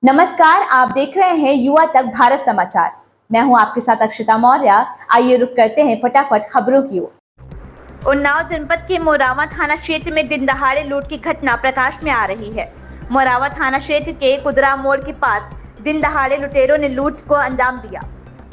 नमस्कार, आप देख रहे हैं युवा तक भारत समाचार। मैं हूं आपके साथ अक्षिता मौर्य। आइए रुक करते हैं फटाफट खबरों की ओर। उन्नाव जनपद के मोरावा थाना क्षेत्र में दिन दहाड़े लूट की घटना प्रकाश में आ रही है। मोरावा थाना क्षेत्र के कुदरा मोड़ के पास दिन दहाड़े लुटेरों ने लूट को अंजाम दिया।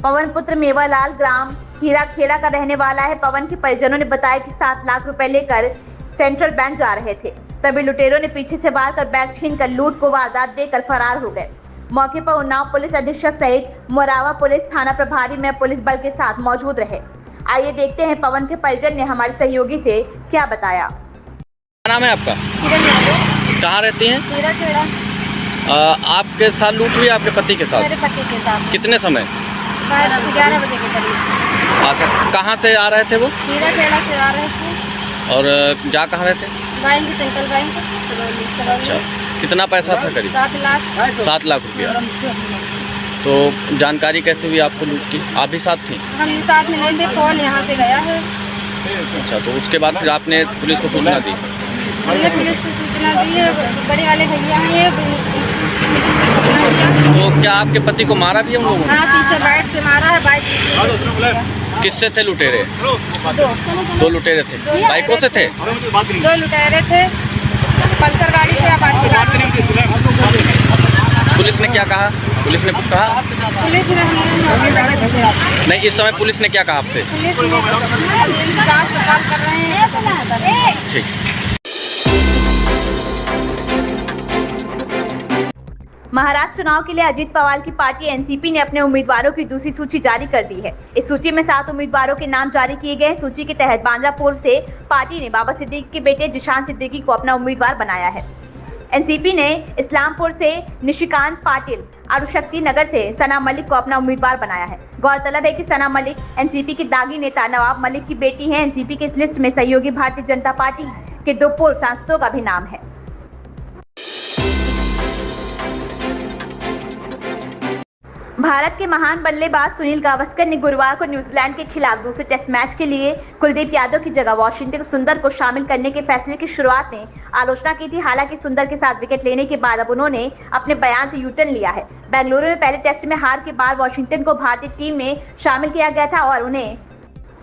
पवन पुत्र मेवालाल ग्राम हीरा खेड़ा का रहने वाला है। पवन के परिजनों ने बताया कि 7 लाख रुपए लेकर सेंट्रल बैंक जा रहे थे, तभी लुटेरों ने पीछे से वार कर बैग छीनकर लूट को वारदात देकर फरार हो गए। मौके पर उन्नाव पुलिस अधीक्षक सहित मोरावा पुलिस थाना प्रभारी में पुलिस बल के साथ मौजूद रहे। आइए देखते हैं पवन के परिजन ने हमारे सहयोगी से क्या बताया। क्या नाम है आपका? कहाँ रहती हैं? हीरा खेड़ा। आपके साथ लूट हुई आपके पति के साथ? मेरे पति के साथ। कितने समय? 11 बजे के करीब। अच्छा, कहाँ से आ रहे थे वो? हीरा खेड़ा से आ रहे थे। और जा कहाँ रहे थे? Bank, central bank. अच्छा, कितना पैसा था करीब? 7 लाख। 7 लाख रुपया। तो जानकारी कैसे हुई आपको लूट की? आप भी साथ थी? हम साथ में नहीं थे, फोन यहाँ से गया है। अच्छा, तो उसके बाद फिर आपने पुलिस को सूचना दी? हमने पुलिस को सूचना दी है, बड़े वाले भैया हैं। तो क्या आपके पति को मारा भी है उन लोगों ने? हाँ, पीछे बाइक से मारा है। बाइक किससे थे लुटेरे? 2 लुटेरे थे। बाइकों से थे? 2 लुटेरे थे, पल्सर गाड़ी से या बाइक से। पुलिस ने क्या कहा? पुलिस ने कुछ कहा? पुलिस ने नहीं, इस समय पुलिस ने क्या कहा आपसे? पुलिस ने जांच पड़ताल कर रहे हैं। ठीक। महाराष्ट्र चुनाव के लिए अजीत पवार की पार्टी एनसीपी ने अपने उम्मीदवारों की दूसरी सूची जारी कर दी है। इस सूची में 7 उम्मीदवारों के नाम जारी किए गए। सूची के तहत बांद्रा पूर्व से पार्टी ने बाबा सिद्दीकी के बेटे जिशान सिद्दीकी को अपना उम्मीदवार बनाया है। एनसीपी ने इस्लामपुर से निशिकांत पाटिल, अरुशक्ति नगर से सना मलिक को अपना उम्मीदवार बनाया है। गौरतलब है कि सना मलिक एनसीपी की दागी नेता नवाब मलिक की बेटी है। एनसीपी की इस लिस्ट में सहयोगी भारतीय जनता पार्टी के 2 पूर्व सांसदों का भी नाम है। भारत के महान बल्लेबाज सुनील गावस्कर ने गुरुवार को न्यूजीलैंड के खिलाफ दूसरे टेस्ट मैच के लिए कुलदीप यादव की जगह वाशिंगटन सुंदर को शामिल करने के फैसले की शुरुआत में आलोचना की थी। हालांकि सुंदर के साथ विकेट लेने के बाद अब उन्होंने अपने बयान से यू-टर्न लिया है। बेंगलुरु में पहले टेस्ट में हार के बाद वाशिंगटन को भारतीय टीम में शामिल किया गया था और उन्हें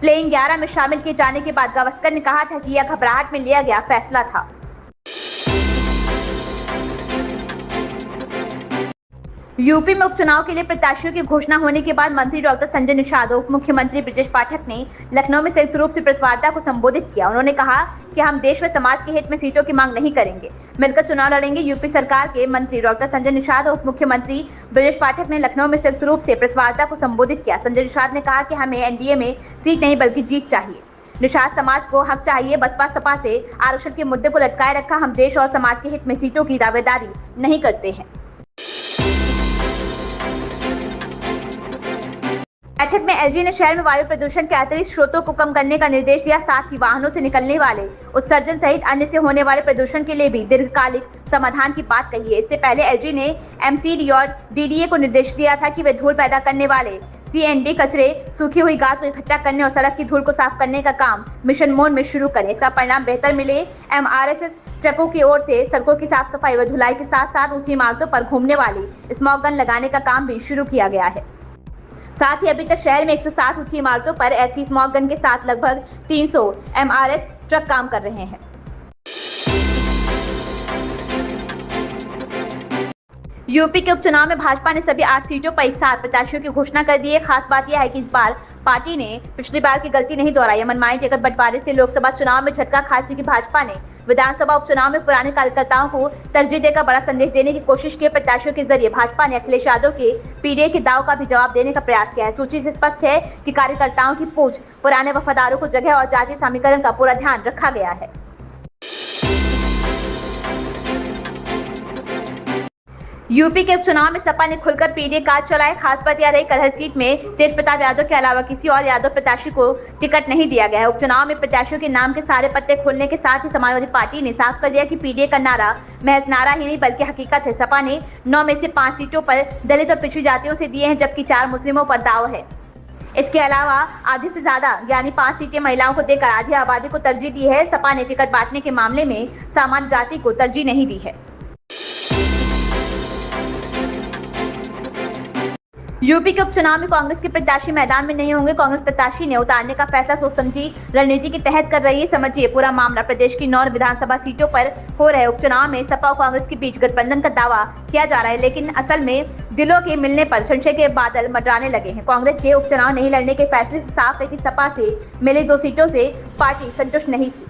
प्लेइंग 11 में शामिल किए जाने के बाद गावस्कर ने कहा था कि यह घबराहट में लिया गया फैसला था। यूपी में उपचुनाव के लिए प्रत्याशियों की घोषणा होने के बाद मंत्री डॉक्टर संजय निषाद, उप मुख्यमंत्री ब्रजेश पाठक ने लखनऊ में संयुक्त रूप से प्रेस वार्ता को संबोधित किया। उन्होंने कहा कि हम देश व समाज के हित में सीटों की मांग नहीं करेंगे, मिलकर चुनाव लड़ेंगे। यूपी सरकार के मंत्री डॉक्टर संजय निषाद और उप मुख्यमंत्री ब्रजेश पाठक ने लखनऊ में संयुक्त रूप से प्रेस वार्ता को संबोधित किया। संजय निषाद ने कहा कि हमें एनडीए में सीट नहीं बल्कि जीत चाहिए। निषाद समाज को हक चाहिए, बसपा सपा से आरक्षण के मुद्दे को लटकाए रखा। हम देश और समाज के हित में सीटों की दावेदारी नहीं करते हैं। बैठक में एलजी ने शहर में वायु प्रदूषण के अतिरिक्त स्रोतों को कम करने का निर्देश दिया। साथ ही वाहनों से निकलने वाले उत्सर्जन सहित अन्य से होने वाले प्रदूषण के लिए भी दीर्घकालिक समाधान की बात कही है। इससे पहले एलजी ने एमसीडी और डीडीए को निर्देश दिया था कि वे धूल पैदा करने वाले सीएनडी कचरे, सूखी हुई घास को इकट्ठा करने और सड़क की धूल को साफ करने का काम मिशन मोड में शुरू करें। इसका परिणाम बेहतर मिले। एमआरएसएस ट्रकों की ओर से सड़कों की साफ सफाई व धुलाई के साथ साथ ऊंची इमारतों पर घूमने वाली स्मॉग गन लगाने का काम भी शुरू किया गया है। साथ ही अभी तक शहर में 160 ऊंची इमारतों पर ऐसी स्मॉग गन के साथ लगभग 300 एमआरएस ट्रक काम कर रहे हैं। यूपी के उपचुनाव में भाजपा ने सभी 8 सीटों पर एक साथ प्रत्याशियों की घोषणा कर दी है। खास बात यह है कि इस बार पार्टी ने पिछली बार की गलती नहीं दोहराई। मनमानी टिकट बंटवारे से लोकसभा चुनाव में झटका खा चुकी भाजपा ने विधानसभा उपचुनाव में पुराने कार्यकर्ताओं को तरजीह देकर बड़ा संदेश देने की कोशिश की। प्रत्याशियों के जरिए भाजपा ने अखिलेश यादव के पीडीए के दाव का भी जवाब देने का प्रयास किया है। सूची से स्पष्ट है कि कार्यकर्ताओं की पूछ पुराने वफादारों को जगह और जातीय समीकरण का पूरा ध्यान रखा गया है। यूपी के उपचुनाव में सपा ने खुलकर पीडीए कार्ड चलाए। खास बात यह रही करहल सीट में तेज प्रताप यादव के अलावा किसी और यादव प्रत्याशी को टिकट नहीं दिया गया है। उपचुनाव में प्रत्याशियों के नाम के सारे पत्ते खोलने के साथ ही समाजवादी पार्टी ने साफ कर दिया कि पीडीए का नारा महज नारा ही नहीं बल्कि हकीकत है। सपा ने 9 में से 5 सीटों पर दलित और पिछड़ी जातियों से दिए हैं, जबकि 4 मुस्लिमों पर दाव है। इसके अलावा आधी से ज्यादा यानी 5 सीटें महिलाओं को देकर आधी आबादी को तरजीह दी है। सपा ने टिकट बांटने के मामले में सामान्य जाति को तरजीह नहीं दी है। यूपी के उपचुनाव में कांग्रेस के प्रत्याशी मैदान में नहीं होंगे। कांग्रेस प्रत्याशी ने उतारने का फैसला सोच समझी रणनीति के तहत कर रही है। समझिए पूरा मामला। प्रदेश की 9 विधानसभा सीटों पर हो रहे उपचुनाव में सपा और कांग्रेस के बीच गठबंधन का दावा किया जा रहा है, लेकिन असल में दिलों के मिलने पर संशय के बादल मंडराने लगे हैं। कांग्रेस के उपचुनाव नहीं लड़ने के फैसले से साफ है कि सपा से मिली 2 सीटों से पार्टी संतुष्ट नहीं थी।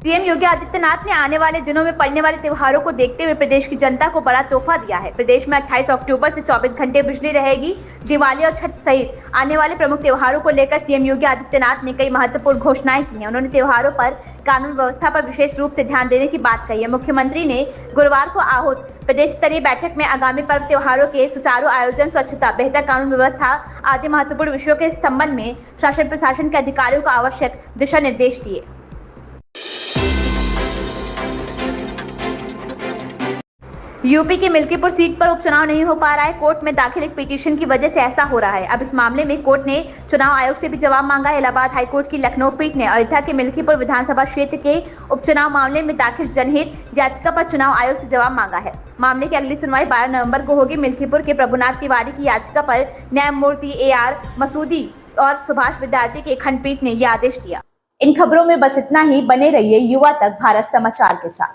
सीएम योगी आदित्यनाथ ने आने वाले दिनों में पड़ने वाले त्योहारों को देखते हुए प्रदेश की जनता को बड़ा तोहफा दिया है। प्रदेश में 28 अक्टूबर से 24 घंटे बिजली रहेगी। दिवाली और छठ सहित आने वाले प्रमुख त्योहारों को लेकर सीएम योगी आदित्यनाथ ने कई महत्वपूर्ण घोषणाएं की हैं। उन्होंने त्योहारों पर कानून व्यवस्था पर विशेष रूप से ध्यान देने की बात कही है। मुख्यमंत्री ने गुरुवार को आहूत प्रदेश स्तरीय बैठक में आगामी पर्व त्योहारों के सुचारू आयोजन, स्वच्छता, बेहतर कानून व्यवस्था आदि महत्वपूर्ण विषयों के संबंध में शासन प्रशासन के अधिकारियों को आवश्यक दिशा निर्देश दिए। यूपी की मिल्कीपुर सीट पर उपचुनाव नहीं हो पा रहा है। कोर्ट में दाखिल एक पिटीशन की वजह से ऐसा हो रहा है। अब इस मामले में कोर्ट ने चुनाव आयोग से भी जवाब मांगा है। इलाहाबाद हाईकोर्ट की लखनऊ पीठ ने अयोध्या के मिल्कीपुर विधानसभा क्षेत्र के उपचुनाव मामले में दाखिल जनहित याचिका पर चुनाव आयोग से जवाब मांगा है। मामले की अगली सुनवाई 12 नवंबर को होगी। मिल्कीपुर के प्रभुनाथ तिवारी की याचिका पर न्यायमूर्ति AR मसूदी और सुभाष विद्यार्थी की खंडपीठ ने यह आदेश दिया। इन खबरों में बस इतना ही। बने रहिए युवा तक भारत समाचार के साथ।